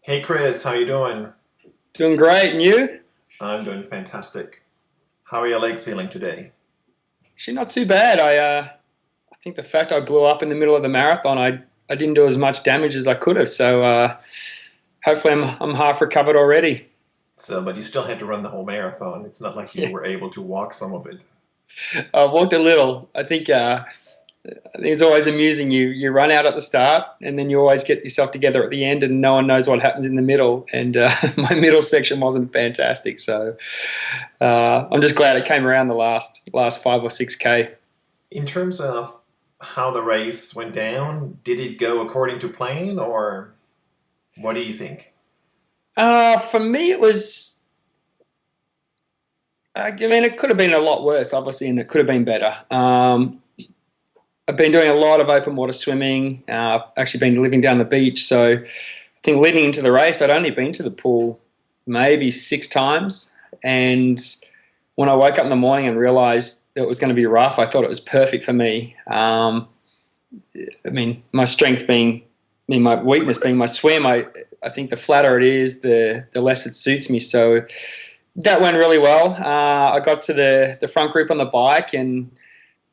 Hey Chris, how you doing? Doing great, and you? I'm doing fantastic. How are your legs feeling today? Actually, not too bad. I think the fact I blew up in the middle of the marathon, I didn't do as much damage as I could have. So hopefully, I'm half recovered already. But you still had to run the whole marathon. It's not like you Yeah, were able to walk some of it. I walked a little. I think it's always amusing. You run out at the start, and then you always get yourself together at the end, and no one knows what happens in the middle. And my middle section wasn't fantastic, so I'm just glad it came around the last 5 or 6 k. In terms of how the race went down, did it go according to plan, or what do you think? For me, it was. I mean, it could have been a lot worse, obviously, and it could have been better. I've been doing a lot of open water swimming. Actually, been living down the beach, so I think leading into the race, I'd only been to the pool maybe 6 times, and when I woke up in the morning and realised it was going to be rough, I thought it was perfect for me. I mean, my strength being, I mean, my weakness being my swim. I think the flatter it is, the less it suits me. So that went really well. I got to the front group on the bike, and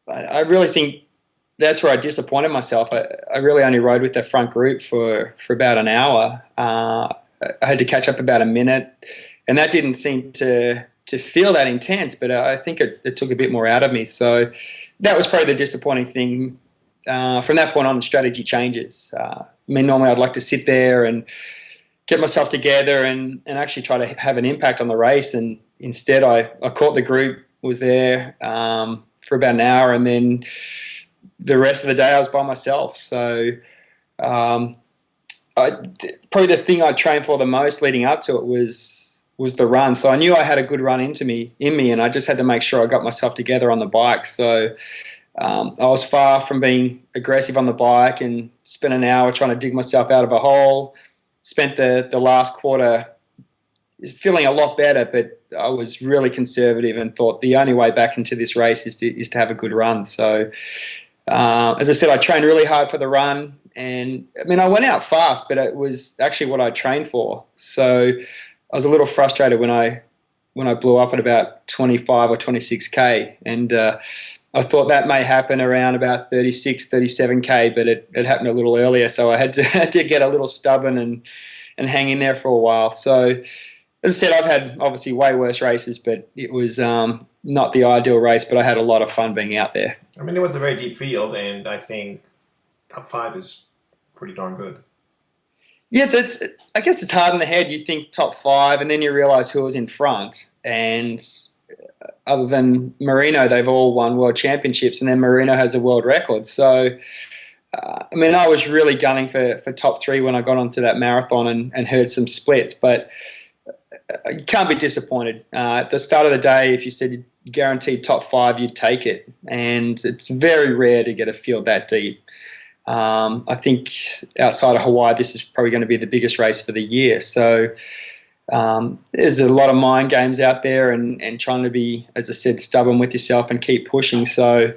I really think that's where I disappointed myself. I really only rode with the front group for about an hour. I had to catch up about a minute, and that didn't seem to feel that intense. But I think it took a bit more out of me. So that was probably the disappointing thing. From that point on, strategy changes. I mean, normally I'd like to sit there and get myself together and actually try to have an impact on the race. And instead, I caught the group, was there for about an hour, and then the rest of the day I was by myself. So um, probably the thing I trained for the most leading up to it was the run. So I knew I had a good run in me, and I just had to make sure I got myself together on the bike. So I was far from being aggressive on the bike and spent an hour trying to dig myself out of a hole. Spent the last quarter feeling a lot better, but I was really conservative and thought the only way back into this race is to have a good run. So as I said, I trained really hard for the run, and I mean I went out fast, but it was actually what I trained for. So I was a little frustrated when I blew up at about 25 or 26k, and I thought that may happen around about 36, 37k, but it happened a little earlier, so I had to had to get a little stubborn and hang in there for a while. So as I said, I've had obviously way worse races, but it was not the ideal race, but I had a lot of fun being out there. I mean, it was a very deep field, and I think top five is pretty darn good. Yeah, I guess it's hard in the head. You think top five, and then you realise who was in front. And other than Marino, they've all won world championships, and then Marino has a world record. So, I mean, I was really gunning for top three when I got onto that marathon and heard some splits, but you can't be disappointed. At the start of the day, if you said guaranteed top five, you'd take it. And it's very rare to get a field that deep. I think outside of Hawaii, this is probably going to be the biggest race for the year. So there's a lot of mind games out there and trying to be, as I said, stubborn with yourself and keep pushing. So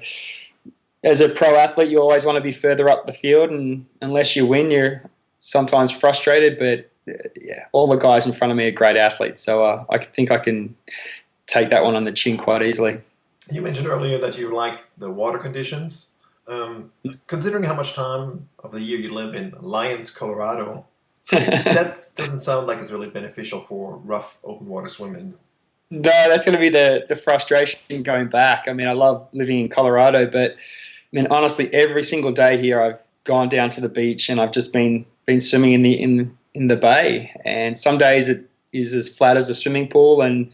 as a pro athlete, you always want to be further up the field, and unless you win, you're sometimes frustrated. But yeah, all the guys in front of me are great athletes, so I think I can take that one on the chin quite easily. You mentioned earlier that you like the water conditions. Considering how much time of the year you live in Lyons, Colorado, that doesn't sound like it's really beneficial for rough open water swimming. No, that's going to be the frustration going back. I mean, I love living in Colorado, but I mean, honestly, every single day here, I've gone down to the beach and I've just been swimming in the bay. And some days it is as flat as a swimming pool, and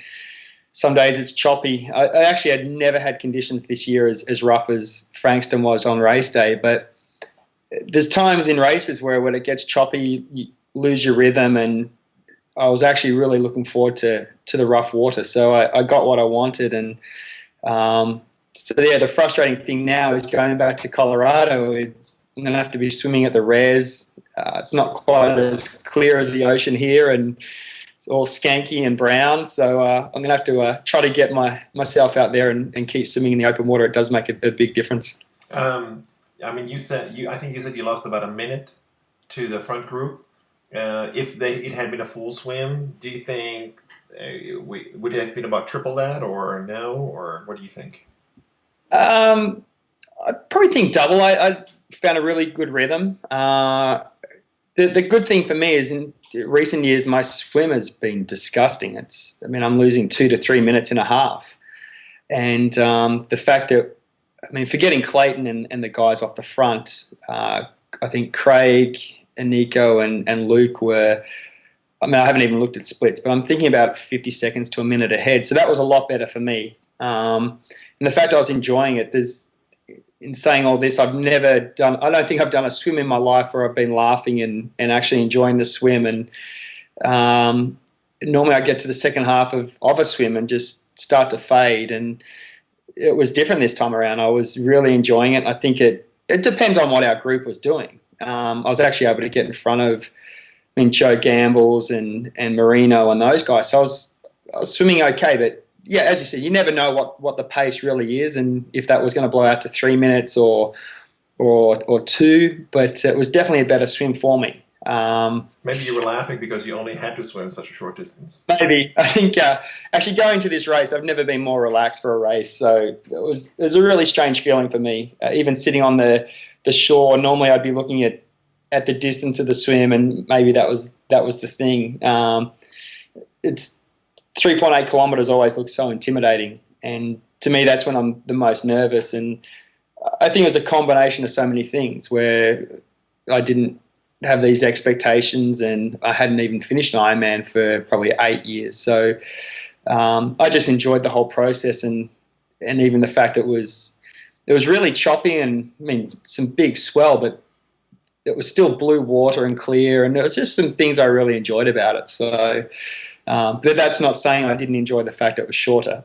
some days it's choppy. I actually had never had conditions this year as rough as Frankston was on race day, but there's times in races where when it gets choppy, you lose your rhythm, and I was actually really looking forward to the rough water. So I got what I wanted, and so yeah, the frustrating thing now is going back to Colorado. I'm going to have to be swimming at the res. It's not quite as clear as the ocean here, and it's all skanky and brown. So I'm going to have to try to get myself out there and keep swimming in the open water. It does make a big difference. Um, I mean, I think you said you lost about a minute to the front group. If it had been a full swim, do you think would it have been about triple that, or no, or what do you think? Um, I probably think double. I found a really good rhythm. The good thing for me is in recent years my swim has been disgusting. I mean, I'm losing 2 to 3 minutes in a half, and the fact that forgetting Clayton and the guys off the front, I think Craig and Nico and Luke were. I mean, I haven't even looked at splits, but I'm thinking about 50 seconds to a minute ahead. So that was a lot better for me. And the fact I was enjoying it, in saying all this, I don't think I've done a swim in my life where I've been laughing and actually enjoying the swim. And normally I get to the second half of a swim and just start to fade. And it was different this time around. I was really enjoying it. I think it depends on what our group was doing. I was actually able to get in front of Joe Gambles and Marino and those guys. So I was swimming okay, but yeah, as you said, you never know what the pace really is, and if that was going to blow out to 3 minutes or two. But it was definitely a better swim for me. Maybe you were laughing because you only had to swim such a short distance. Maybe. I think actually going to this race, I've never been more relaxed for a race. So it was a really strange feeling for me. Even sitting on the shore, normally I'd be looking at the distance of the swim, and maybe that was the thing. It's 3.8 kilometres always looks so intimidating, and to me that's when I'm the most nervous. And I think it was a combination of so many things where I didn't have these expectations, and I hadn't even finished an Ironman for probably 8 years. So I just enjoyed the whole process, and even the fact it was really choppy, and some big swell, but it was still blue water and clear, and there was just some things I really enjoyed about it. So, but that's not saying I didn't enjoy the fact it was shorter.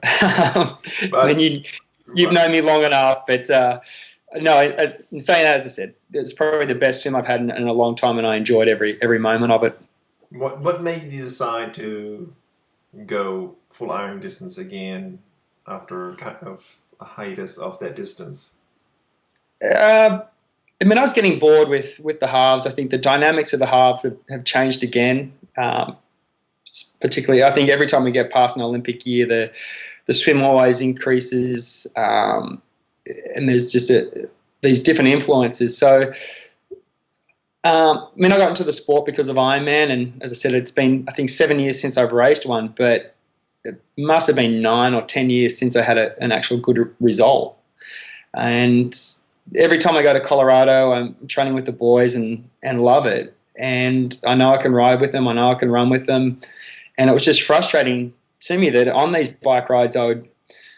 You've known me long enough, but no. In saying that, as I said, it's probably the best swim I've had in a long time, and I enjoyed every moment of it. What made you decide to go full iron distance again after kind of a hiatus of that distance? I was getting bored with the halves. I think the dynamics of the halves have changed again. Particularly, I think every time we get past an Olympic year, the swim always increases, and there's just these different influences. So, I got into the sport because of Ironman, and as I said, it's been, I think, 7 years since I've raced one, but it must have been 9 or 10 years since I had an actual good result. And every time I go to Colorado, I'm training with the boys and love it. And I know I can ride with them. I know I can run with them. And it was just frustrating to me that on these bike rides, I would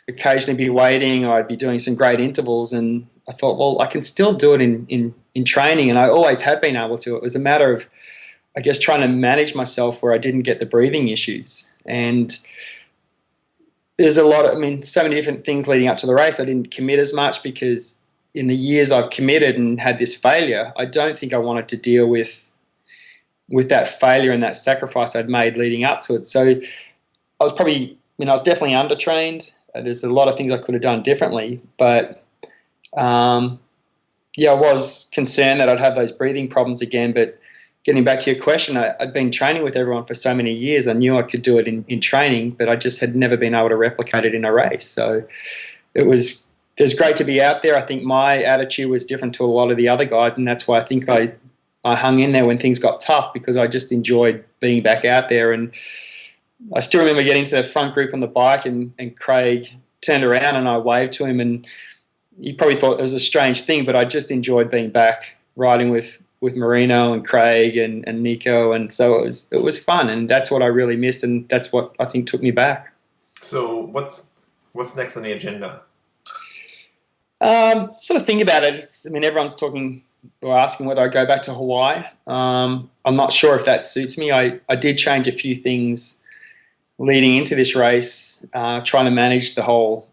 occasionally be waiting, or I'd be doing some great intervals. And I thought, well, I can still do it in training. And I always have been able to. It was a matter of, I guess, trying to manage myself where I didn't get the breathing issues. And there's so many different things leading up to the race. I didn't commit as much because in the years I've committed and had this failure, I don't think I wanted to deal with that failure and that sacrifice I'd made leading up to it. So I was definitely undertrained. There's a lot of things I could have done differently, but I was concerned that I'd have those breathing problems again. But getting back to your question, I'd been training with everyone for so many years. I knew I could do it in training, but I just had never been able to replicate it in a race. So it was great to be out there. I think my attitude was different to a lot of the other guys, and that's why I think I hung in there when things got tough, because I just enjoyed being back out there. And I still remember getting to the front group on the bike, and Craig turned around and I waved to him, and he probably thought it was a strange thing, but I just enjoyed being back riding with Marino and Craig and Nico, and so it was fun, and that's what I really missed, and that's what I think took me back. So what's next on the agenda? Sort of think about it. Everyone's talking or asking whether I go back to Hawaii. I'm not sure if that suits me. I did change a few things leading into this race, trying to manage the whole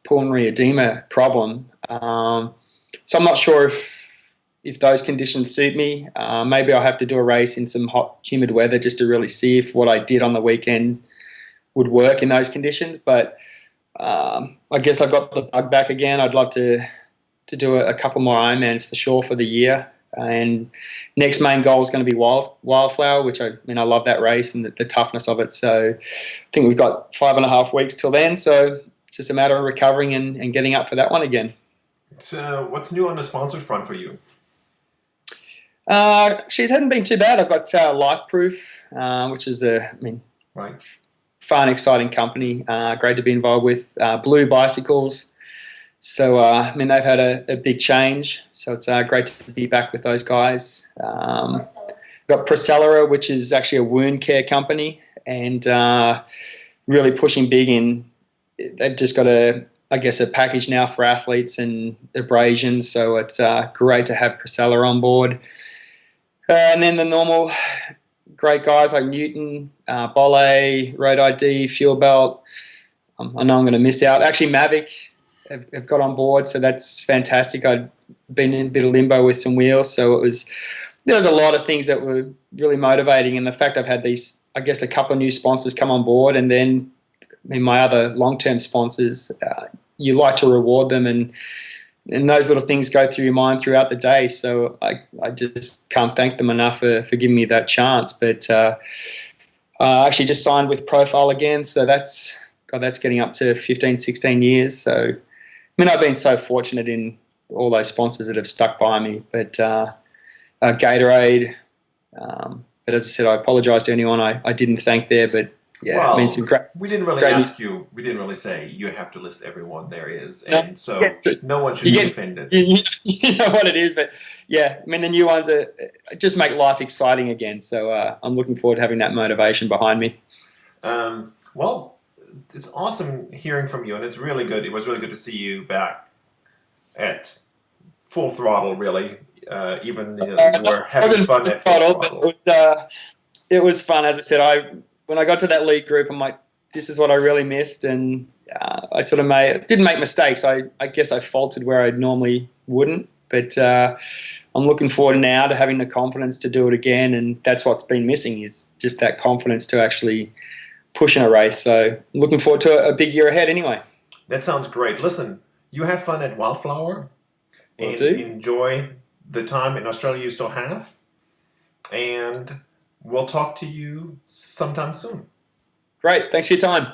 pulmonary edema problem. So I'm not sure if those conditions suit me. Maybe I'll have to do a race in some hot, humid weather just to really see if what I did on the weekend would work in those conditions. But I guess I've got the bug back again. I'd love to do a couple more Ironmans for sure for the year. And next main goal is going to be Wildflower, which I love that race and the toughness of it. So I think we've got 5.5 weeks till then. So it's just a matter of recovering and getting up for that one again. So what's new on the sponsors front for you? Actually, it hasn't been too bad. I've got Life Proof, which is Right. fun, exciting company. Great to be involved with. Blue Bicycles. So, they've had a big change. So it's great to be back with those guys. Got Procellera, which is actually a wound care company, and really pushing big in. They've just got a package now for athletes and abrasions. So it's great to have Procellera on board. And then the normal great guys like Newton, Bolle, Road ID, Fuel Belt. I know I'm going to miss out. Actually, Mavic have got on board, so that's fantastic. I'd been in a bit of limbo with some wheels, so there was a lot of things that were really motivating. And the fact I've had these, a couple of new sponsors come on board, and then my other long-term sponsors, you like to reward them, and those little things go through your mind throughout the day. So I just can't thank them enough for giving me that chance. But I actually just signed with Profile again, so that's getting up to 15, 16 years. So I've been so fortunate in all those sponsors that have stuck by me. But Gatorade, but as I said, I apologise to anyone I didn't thank there. But yeah, Well, some great. we didn't really ask you. We didn't really say you have to list everyone there is, and so no one should be offended. You know what it is, but yeah, the new ones just make life exciting again. So I'm looking forward to having that motivation behind me. Well, it's awesome hearing from you, and it's really good. It was really good to see you back at full throttle, really. Even you were having fun at full throttle. But it was fun. As I said, when I got to that league group, I'm like, this is what I really missed, and I sort of didn't make mistakes. I guess I faltered where I normally wouldn't, but I'm looking forward now to having the confidence to do it again, and that's what's been missing, is just that confidence to actually push in a race. So I'm looking forward to a big year ahead anyway. That sounds great. Listen, you have fun at Wildflower, and enjoy the time in Australia you still have, and we'll talk to you sometime soon. Great. Thanks for your time.